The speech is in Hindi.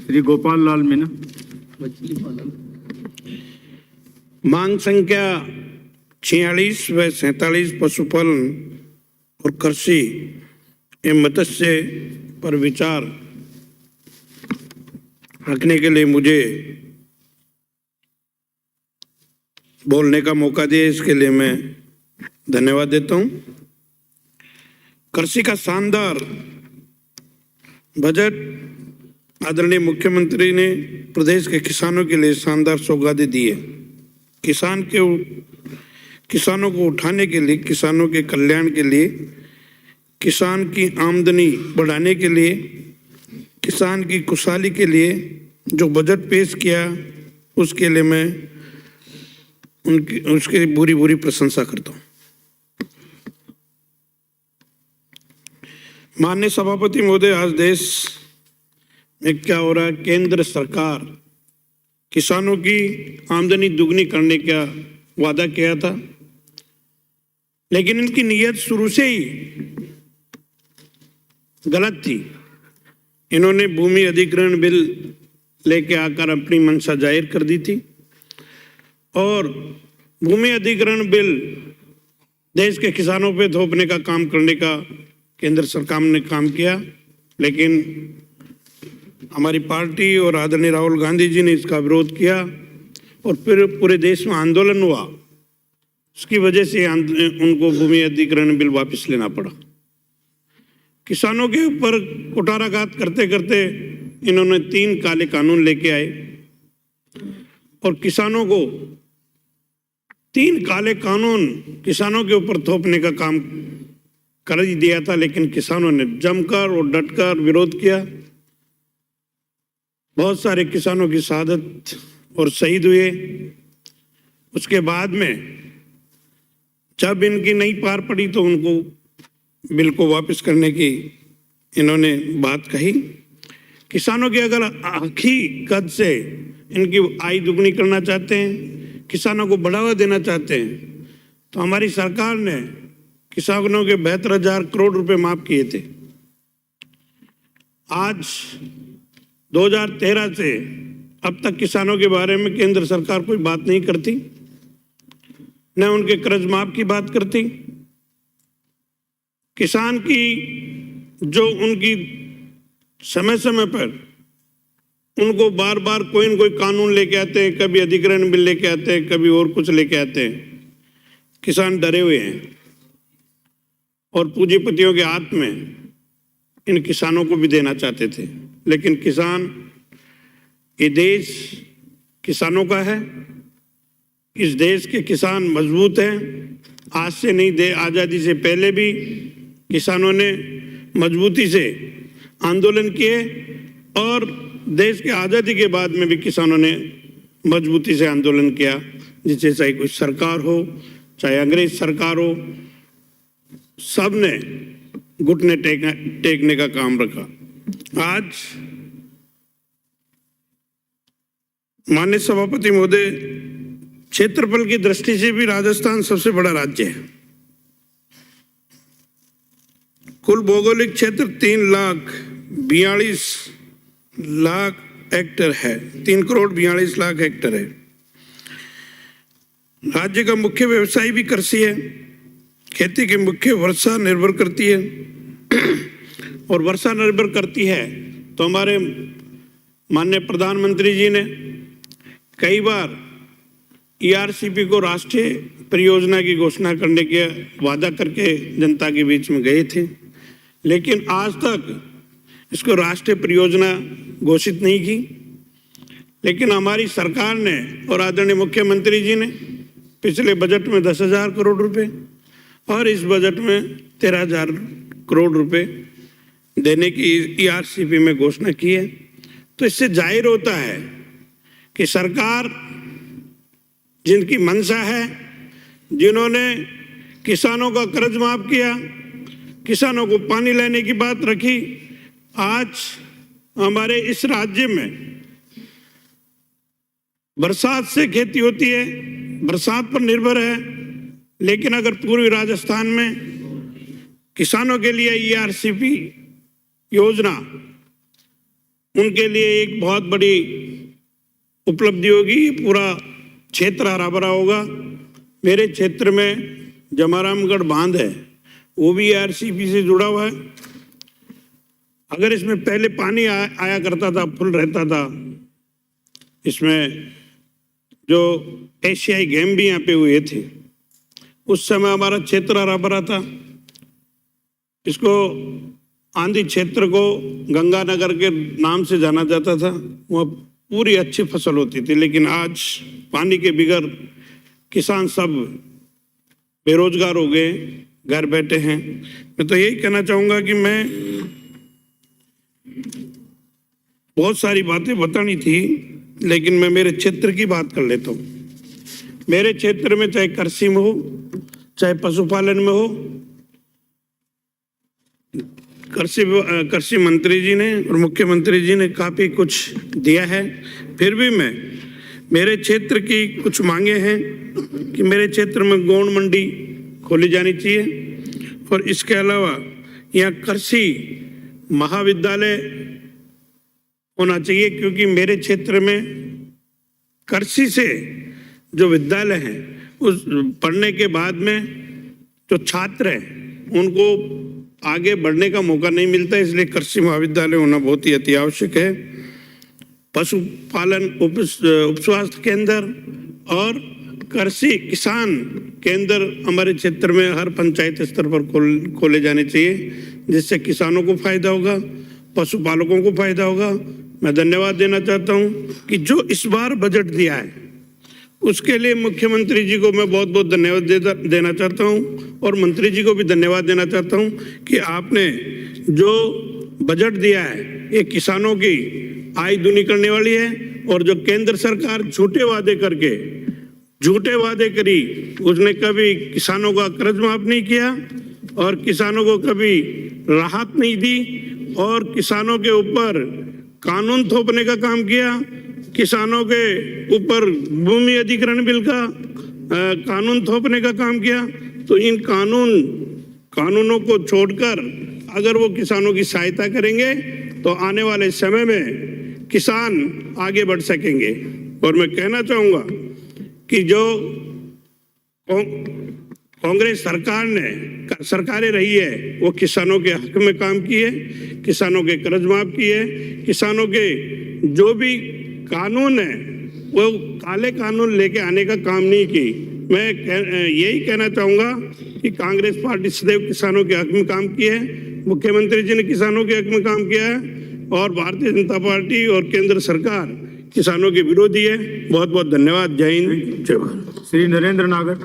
श्री गोपाल लाल मीणा। मांग संख्या 46 व 47 पशुपालन और कृषि एवं मत्स्य पर विचार रखने के लिए मुझे बोलने का मौका दिया, इसके लिए मैं धन्यवाद देता हूं। कृषि का शानदार बजट आदरणीय मुख्यमंत्री ने प्रदेश के किसानों के लिए शानदार सौगातें दी है। किसानों को उठाने के लिए, किसानों के कल्याण के लिए, किसान की आमदनी बढ़ाने के लिए, किसान की खुशहाली के लिए जो बजट पेश किया उसके लिए मैं उसकी बुरी बुरी प्रशंसा करता हूँ। माननीय सभापति महोदय, आज देश में क्या हो रहा है? केंद्र सरकार किसानों की आमदनी दुगनी करने का वादा किया था, लेकिन इनकी नीयत शुरू से ही गलत थी। इन्होंने भूमि अधिग्रहण बिल लेके आकर अपनी मंशा जाहिर कर दी थी और भूमि अधिग्रहण बिल देश के किसानों पे थोपने का काम करने का केंद्र सरकार ने काम किया, लेकिन हमारी पार्टी और आदरणीय राहुल गांधी जी ने इसका विरोध किया और फिर पूरे देश में आंदोलन हुआ। उसकी वजह से उनको भूमि अधिग्रहण बिल वापस लेना पड़ा। किसानों के ऊपर कुठाराघात करते करते इन्होंने 3 काले कानून लेके आए और किसानों को 3 काले कानून किसानों के ऊपर थोपने का काम कर ही दिया था, लेकिन किसानों ने जमकर और डटकर विरोध किया। बहुत सारे किसानों की शहादत और शहीद हुए। उसके बाद में जब इनकी नहीं पार पड़ी तो उनको बिल को वापस करने की इन्होंने बात कही। किसानों के अगर आखिरी कद से इनकी आय दुगनी करना चाहते हैं, किसानों को बढ़ावा देना चाहते हैं, तो हमारी सरकार ने किसानों के 72,000 करोड़ रुपए माफ किए थे। आज 2013 से अब तक किसानों के बारे में केंद्र सरकार कोई बात नहीं करती, न उनके कर्ज माफ की बात करती। किसान की जो उनकी समय समय पर उनको बार बार कोई न कोई कानून लेके आते हैं, कभी अधिग्रहण बिल लेके आते हैं, कभी और कुछ लेके आते हैं। किसान डरे हुए हैं और पूंजीपतियों के हाथ में इन किसानों को भी देना चाहते थे, लेकिन किसान, ये देश किसानों का है। इस देश के किसान मजबूत हैं। आज से नहीं, दे आज़ादी से पहले भी किसानों ने मजबूती से आंदोलन किए और देश के आज़ादी के बाद में भी किसानों ने मजबूती से आंदोलन किया, जिससे चाहे कोई सरकार हो, चाहे अंग्रेज सरकार हो, सब ने घुटने टेकने का काम रखा। आज माननीय सभापति महोदय, क्षेत्रफल की दृष्टि से भी राजस्थान सबसे बड़ा राज्य है। कुल भौगोलिक क्षेत्र 3,42,00,000 हेक्टेयर है, 3,42,00,000 हेक्टेयर है। राज्य का मुख्य व्यवसाय भी कृषि है। खेती की मुख्य वर्षा निर्भर करती है और वर्षा निर्भर करती है तो हमारे माननीय प्रधानमंत्री जी ने कई बार ERCP को राष्ट्रीय परियोजना की घोषणा करने के वादा करके जनता के बीच में गए थे, लेकिन आज तक इसको राष्ट्रीय परियोजना घोषित नहीं की। लेकिन हमारी सरकार ने और आदरणीय मुख्यमंत्री जी ने पिछले बजट में 10,000 करोड़ रुपए और इस बजट में 13,000 करोड़ रुपए देने की ERCP में घोषणा की है। तो इससे जाहिर होता है कि सरकार जिनकी मंशा है, जिन्होंने किसानों का कर्ज माफ किया, किसानों को पानी लेने की बात रखी, आज हमारे इस राज्य में बरसात से खेती होती है, बरसात पर निर्भर है, लेकिन अगर पूर्वी राजस्थान में किसानों के लिए ERCP योजना उनके लिए एक बहुत बड़ी उपलब्धि होगी। पूरा क्षेत्र हरा भरा होगा। मेरे क्षेत्र में जमारामगढ़ बांध है, वो भी आरसीपी से जुड़ा हुआ है। अगर इसमें पहले पानी आया करता था, फुल रहता था, इसमें जो एशियाई गेम भी यहाँ पे हुए थे, उस समय हमारा क्षेत्र हरा भरा था। इसको आंधी क्षेत्र को गंगानगर के नाम से जाना जाता था। वह पूरी अच्छी फसल होती थी, लेकिन आज पानी के बिगर किसान सब बेरोजगार हो गए, घर बैठे हैं। मैं तो यही कहना चाहूँगा कि मैं बहुत सारी बातें बतानी थी, लेकिन मैं मेरे क्षेत्र की बात कर लेता हूँ। मेरे क्षेत्र में चाहे कृषि में हो, चाहे पशुपालन में हो, कृषि मंत्री जी ने और मुख्यमंत्री जी ने काफ़ी कुछ दिया है। फिर भी मैं मेरे क्षेत्र की कुछ मांगे हैं कि मेरे क्षेत्र में गौण मंडी खोली जानी चाहिए, और इसके अलावा यहाँ कृषि महाविद्यालय होना चाहिए, क्योंकि मेरे क्षेत्र में कृषि से जो विद्यालय हैं, उस पढ़ने के बाद में जो छात्र हैं उनको आगे बढ़ने का मौका नहीं मिलता, इसलिए कृषि महाविद्यालय होना बहुत ही अति आवश्यक है। पशुपालन उप स्वास्थ्य केंद्र और कृषि किसान केंद्र हमारे क्षेत्र में हर पंचायत स्तर पर खोले जाने चाहिए, जिससे किसानों को फायदा होगा, पशुपालकों को फायदा होगा। मैं धन्यवाद देना चाहता हूँ कि जो इस बार बजट दिया है उसके लिए मुख्यमंत्री जी को मैं बहुत बहुत धन्यवाद देना चाहता हूँ, और मंत्री जी को भी धन्यवाद देना चाहता हूँ कि आपने जो बजट दिया है ये किसानों की आय दुनी करने वाली है। और जो केंद्र सरकार झूठे वादे करी, उसने कभी किसानों का कर्ज माफ नहीं किया और किसानों को कभी राहत नहीं दी, और किसानों के ऊपर कानून थोपने का काम किया। किसानों के ऊपर भूमि अधिग्रहण बिल का कानून थोपने का काम किया। तो इन कानूनों को छोड़कर अगर वो किसानों की सहायता करेंगे तो आने वाले समय में किसान आगे बढ़ सकेंगे। और मैं कहना चाहूँगा कि जो कांग्रेस सरकारें रही है वो किसानों के हक में काम किए, किसानों के कर्ज माफ किए, किसानों के जो भी कानून है वो काले कानून लेके आने का काम नहीं की। मैं यही कहना चाहूँगा कि कांग्रेस पार्टी सदैव किसानों के हक में काम किया है, मुख्यमंत्री जी ने किसानों के हक में काम किया है, और भारतीय जनता पार्टी और केंद्र सरकार किसानों के विरोधी है। बहुत बहुत धन्यवाद। जय हिंद, जय भारत। श्री नरेंद्र नागर।